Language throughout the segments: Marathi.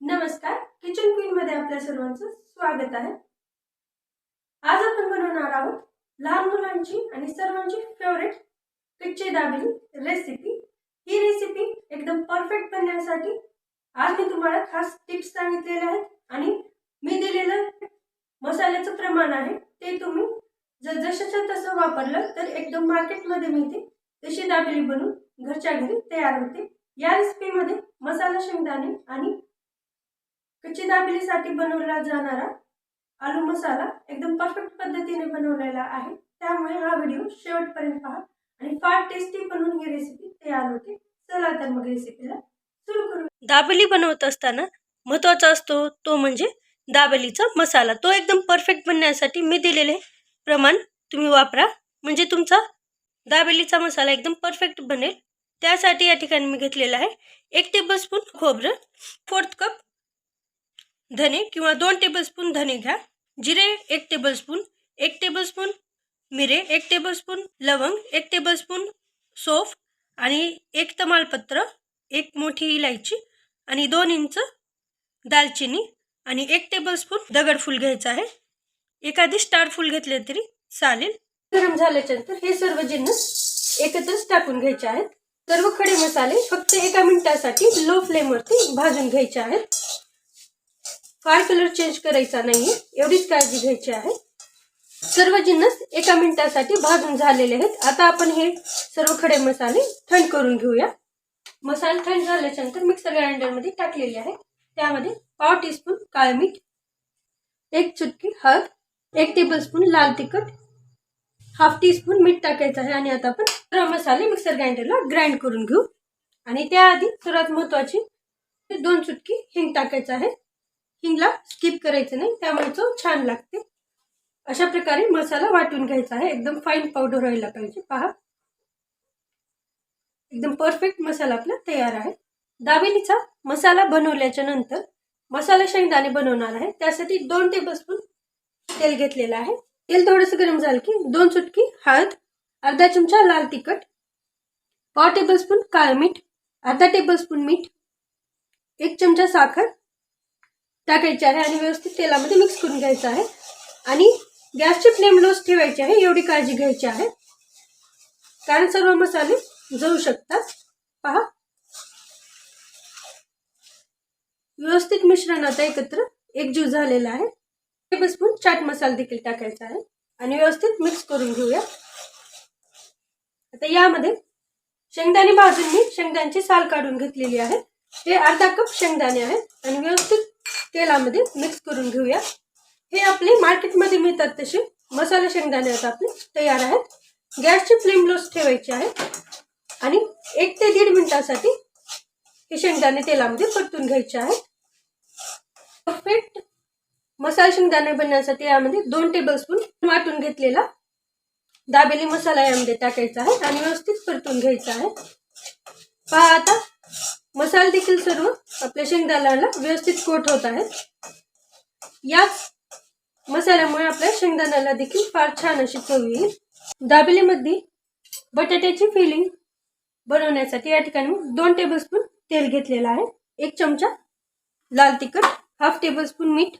नमस्कार, किचन क्वीन मध्ये आपल्या सर्वांचं स्वागत आहे। आज आपण बनवणार आहोत लहान मुलांची आणि सर्वांची फेवरेट कच्ची दाबेली रेसिपी। ही रेसिपी एकदम परफेक्ट बनण्यासाठी आज मी तुम्हाला खास टिप्स सांगितलेल्या आहेत आणि मी दिलेलं मसाल्याचं प्रमाण आहे ते तुम्ही जर जशाच्या तसं वापरलं तर एकदम मार्केटमध्ये मिळते तशी दाबेली बनवून घरच्या घरी तयार होते। या रेसिपी मध्ये मसाला शेंगदाणे आणि कच्ची दाबेलीसाठी बनवला जाणारा आलू मसाला एकदम परफेक्ट पद्धतीने बनवलेला आहे, त्यामुळे हा व्हिडिओ शेवटपर्यंत पहा आणि फार टेस्टी बनवून ही रेसिपी तयार होते। चला तर मग रेसिपीला सुरू करू। दाबेली बनवत असताना महत्त्वाचा असतो तो म्हणजे दाबेलीचा मसाला। तो एकदम परफेक्ट बनण्यासाठी मी दिलेले प्रमाण तुम्ही वापरा, म्हणजे तुमचा दाबेलीचा मसाला एकदम परफेक्ट बनेल। त्यासाठी या ठिकाणी मी घेतलेला आहे 1 टेबलस्पून खोबरं, 1/4 कप धने किंवा 2 टेबलस्पून धने घ्या, जिरे 1 टेबलस्पून, 1 टेबलस्पून मिरे, 1 टेबलस्पून लवंग, 1 टेबलस्पून सौंफ आणि 1 तमालपत्र, 1 मोठी इलायची आणि 2 इंच दालचिनी आणि 1 टेबलस्पून दगडफूल घ्यायचं आहे। एखादी स्टार फूल घेतले तरी चालेल। गरम झाल्यानंतर हे सर्व जिन्नस एकत्रच टाकून घ्यायचे आहेत। सर्व खडे मसाले फक्त 1 मिनिटासाठी लो फ्लेम वरती भाजून घ्यायचे आहेत। फार कलर चेंज करायचा नाहीये, एवढीच काळजी घ्यायची आहे। सर्व जिन्नस 1 मिनिटासाठी भाजून झालेले आहेत। आता आपण हे सर्व खडे मसाले थंड करून घेऊया। मसाले थंड झाल्यानंतर मिक्सर ग्राइंडर मध्ये टाकलेले आहे। त्यामध्ये पाव टीस्पून काळे मीठ, 1 चुटकी हळद, 1 टेबलस्पून लाल तिखट, हाफ टीस्पून मीठ टाकायचं आहे आणि आता आपण सर्व मसाले मिक्सर ग्राइंडरला ग्राइंड करून घेऊ। आणि त्याआधी सर्वात महत्त्वाची 2 चुटकी हिंग टाकायचं आहे। हिंगला स्किप करायचं नाही, त्यामुळे चव छान लागते। अशा प्रकारे मसाला वाटून घ्यायचा आहे, एकदम फाईन पावडर व्हायला पाहिजे। पहा, एकदम परफेक्ट मसाला आपला तयार आहे। दाबेलीचा मसाला बनवल्याच्या नंतर मसाला शेंगदाणे बनवणार आहे, त्यासाठी 2 टेबलस्पून तेल घेतलेलं आहे। तेल थोडंसं गरम झालं की 2 चुटकी हळद, अर्धा चमचा लाल तिखट, पाव टेबलस्पून काळे मीठ, अर्धा टेबलस्पून मीठ, 1 चमचा साखर टाकायची आहे आणि व्यवस्थित तेलामध्ये मिक्स करून घ्यायचं आहे। आणि गॅसची फ्लेम लोच ठेवायची आहे, एवढी काळजी घ्यायची आहे, कारण सर्व मसाले जळू शकतात। पहा, व्यवस्थित मिश्रण आता एकत्र एकजीव झालेलं आहे। टेबलस्पून चाट मसाला देखील टाकायचा आहे आणि व्यवस्थित मिक्स करून घेऊया। आता यामध्ये शेंगदाणे भाजून मी शेंगदाण्याची साल काढून घेतलेली आहे। हे अर्धा कप शेंगदाणे आहेत आणि व्यवस्थित तेलामध्ये मिक्स करून घेऊया। हे आपले मार्केटमध्ये मिळतात तसे मसाला शेंगदाणे आता आपले तयार आहेत। गॅसची फ्लेम लोच ठेवायची आहे आणि 1 ते 1.5 मिनिटासाठी हे शेंगदाणे तेलामध्ये परतून घ्यायचे आहेत। परफेक्ट मसाला शेंगदाणे बनवण्यासाठी यामध्ये 2 टेबलस्पून वाटून घेतलेला दाबेली मसाला यामध्ये टाकायचा आहे आणि व्यवस्थित परतून घ्यायचा आहे। पहा, आता मसाले देखील सर्व आपल्या शेंगदाण्याला व्यवस्थित कोट होत आहेत। याच मसाल्यामुळे आपल्या शेंगदाण्याला देखील फार छान अशी चव येईल। दाबेलीमध्ये बटाट्याची फिलिंग बनवण्यासाठी या ठिकाणी 2 टेबलस्पून तेल घेतलेलं आहे, 1 चमचा लाल तिखट, हाफ टेबलस्पून मीठ,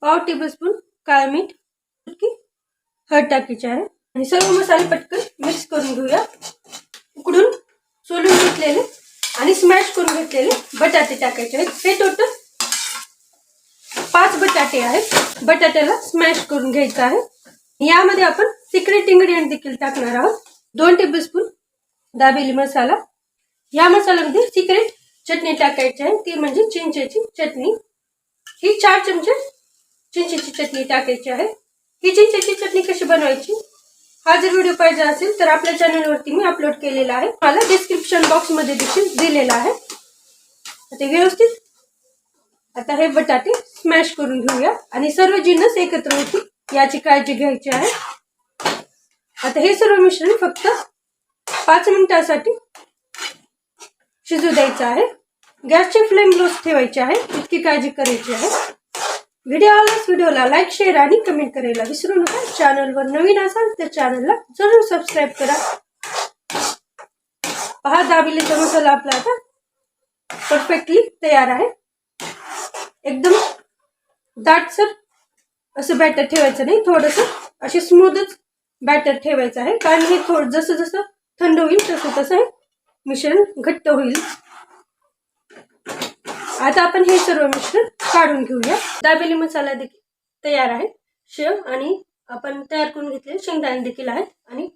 पाव टेबलस्पून काळे मीठ, चुटकी हळद टाकायची आहे आणि सर्व मसाले पटकन मिक्स करून घेऊया। उकडून सोलून घेतलेले आणि स्मॅश करून घेतलेले बटाटे टाकायचे आहेत। हे टोटल 5 बटाटे आहेत। बटाट्याला स्मॅश करून घ्यायचं आहे। यामध्ये आपण सिक्रेट इंग्रेडियंट देखील टाकणार आहोत, 2 टेबलस्पून दाबेली मसाला। या मसाल्यामध्ये सिक्रेट चटणी टाकायची आहे, ती म्हणजे चिंचेची चटणी। ही 4 चमचे चिंचेची चटणी टाकायची आहे। ही चिंचेची चटणी कशी बनवायची हा जर व्हिडिओ पाहिजे असेल तर आपल्या चॅनलवरती मी अपलोड केलेला आहे, मला डिस्क्रिप्शन बॉक्स मध्ये देखील दिलेला आहे। आता व्यवस्थित आता हे बटाटे स्मॅश करून घेऊया आणि सर्व जिन्नस एकत्र होतील याची काळजी घ्यायची आहे। आता हे सर्व मिश्रण फक्त 5 मिनिटांसाठी शिजू द्यायचं आहे। गॅसची फ्लेम लोच ठेवायची आहे, इतकी काळजी करायची आहे। व्हिडिओला लाईक, शेअर आणि कमेंट करायला विसरू नका। चॅनलवर नवीन असाल तर चॅनलला जरूर सबस्क्राइब करा। पहा, दाबेलीचा मसाला आपला आता परफेक्टली तयार आहे। एकदम दाटसर असं बॅटर ठेवायचं नाही, थोडंसं असे स्मूथच बॅटर ठेवायचं आहे, कारण हे थोडं जसं जसं थंड होईल तसं तसं हे मिश्रण घट्ट होईल. आता आपण हे सर्व मिश्रण काढून घेऊया. दाबेली मसाला देखील तयार आहे. शेव आणि आपण तयार करून घेतलेले शेंगदाणे देखील आहेत आणि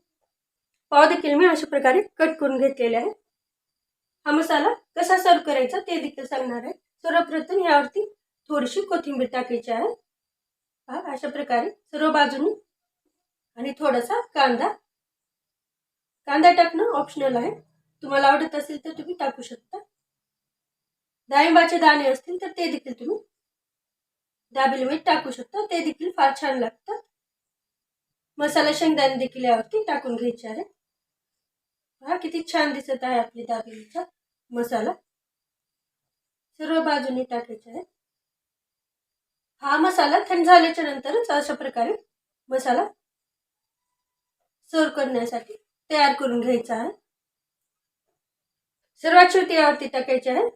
पाव देखील मी अशा प्रकारे कट करून घेतलेले आहे. हा मसाला कसा सर्व करायचा ते देखील सांगणार आहे. सर्वप्रथम यावरती थोडीशी कोथिंबीर टाकायची आहे. अशा प्रकारे सर्व बाजूनी आणि थोडासा कांदा टाकणं ऑप्शनल आहे, तुम्हाला आवडत असेल तर तुम्ही टाकू शकता. डाळिंबाचे दाणे असतील तर ते देखील तुम्ही दाबेलीमध्ये टाकू शकता, ते देखील फार छान लागतात. मसाला शेंगदाणे देखील यावरती टाकून घ्यायचे आहे. किती छान दिसत आहे आपली दाबेलीचा मसाला. सर्व बाजूने टाकायचे आहे. हा मसाला थंड झाल्याच्या नंतरच अशा प्रकारे मसाला सर्व करण्यासाठी तयार करून घ्यायचा आहे. सर्वात शेवटी यावरती टाकायचे आहे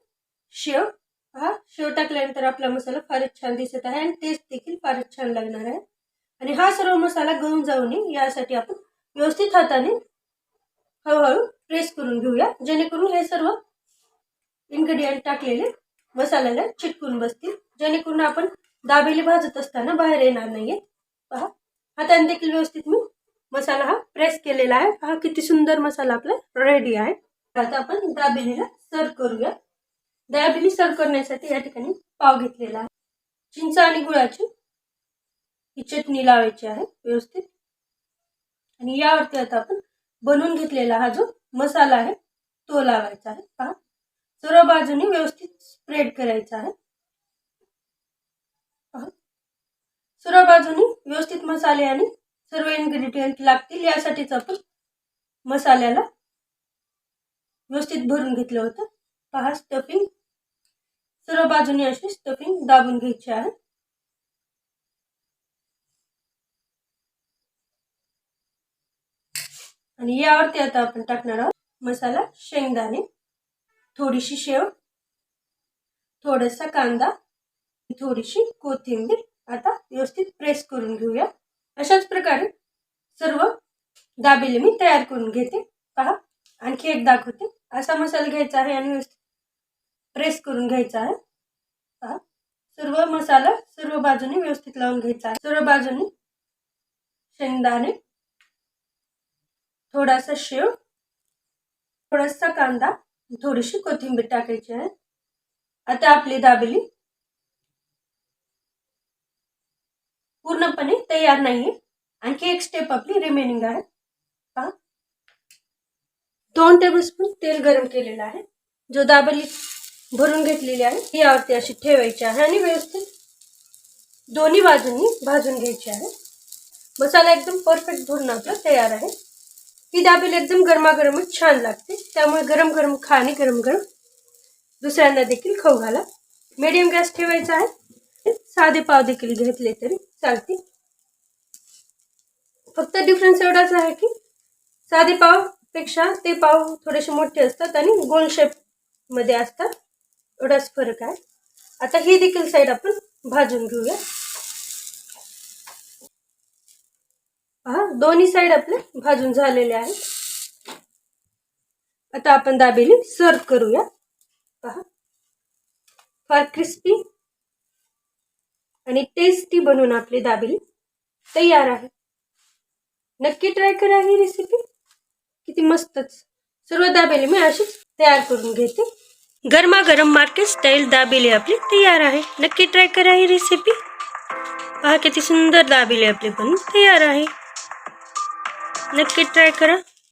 शेव. शेव टाकल्यानंतर आपला मसाला फारच छान दिसत आहे आणि टेस्ट देखील फारच छान लागणार आहे. आणि हा सर्व मसाला गळून जाऊ नये यासाठी आपण व्यवस्थित हाताने हळूहळू प्रेस करून घेऊया, जेणेकरून हे सर्व इन्ग्रेडियंट टाकलेले मसाल्याला चिटकून बसतील, जेणेकरून आपण दाबेली भाजत असताना बाहेर येणार नाहीये. पहा, हाताने देखील व्यवस्थित मी मसाला हा प्रेस केलेला आहे. पहा किती सुंदर मसाला आपला रेडी आहे. आता आपण दाबेलीला सर्व करूया. दाबेली सर्व करण्यासाठी या ठिकाणी पाव घेतलेला आहे. चिंच आणि गुळाची ही चटणी लावायची आहे व्यवस्थित. आणि यावरती आता आपण बनवून घेतलेला हा जो मसाला आहे तो लावायचा आहे. पहा, सर्व बाजूनी व्यवस्थित स्प्रेड करायचा आहे. पहा, सर्व बाजूनी व्यवस्थित मसाले आणि सर्व इन्ग्रेडियंट लागतील यासाठीच आपण मसाल्याला व्यवस्थित भरून घेतलं होतं. पहा, स्टफिंग सर्व बाजूनी अशी स्टफिंग दाबून घ्यायची आहे. आणि यावरती आता आपण टाकणार आहोत मसाला शेंगदाणे, थोडीशी शेव, थोडासा कांदा, थोडीशी कोथिंबीर. आता व्यवस्थित प्रेस करून घेऊया. अशाच प्रकारे सर्व दाबेली मी तयार करून घेते. पहा, आणखी एक दाखवते. असा मसाला घ्यायचा आहे आणि व्यवस्थित प्रेस करून घ्यायचा आहे. पहा, सर्व मसाला सर्व बाजूने व्यवस्थित लावून घ्यायचा आहे. सर्व बाजूने शेंगदाणे, थोडासा शेव, थोडासा कांदा, थोडीशी कोथिंबीर टाकायची आहे. आता आपली दाबेली पूर्णपणे तयार नाहीये, आणखी एक स्टेप आपली रिमेनिंग आहे. पहा, 2 टेबलस्पून तेल गरम केलेलं आहे. जो दाबेली भरून घेतलेली आहे ती यावरती अशी ठेवायची आहे आणि व्यवस्थित दोन्ही बाजूंनी भाजून घ्यायची आहे. मसाला एकदम परफेक्ट भरून आपला तयार आहे. ही दाबेली एकदम गरमागरमच छान लागते, त्यामुळे गरम गरम खा आणि गरम गरम दुसऱ्यांना देखील खाऊ घाला. मीडियम गॅस ठेवायचा आहे. साधे पाव देखील घेतले तरी चालतील. फक्त डिफरन्स एवढाच आहे की साधे पाव पेक्षा ते पाव थोडेसे मोठे असतात आणि गोल शेप मध्ये असतात, एवढाच फरक आहे. आता ही देखील साइड आपण भाजून घेऊया. पहा, दोन्ही साइड आपले भाजून झालेले आहेत. आता आपण दाबेली सर्व करूया. पहा, फार क्रिस्पी आणि टेस्टी बनवून आपली दाबेली तयार आहे. नक्की ट्राय करा ही रेसिपी, किती मस्तच. सर्व दाबेली मी अशीच तयार करून घेते. गरमागरम मार्केट स्टाईल दाबेली आपली तयार आहे. नक्की ट्राय करा ही रेसिपी. पहा किती सुंदर दाबेली आपली बनून तयार आहे. नक्की ट्राय करा.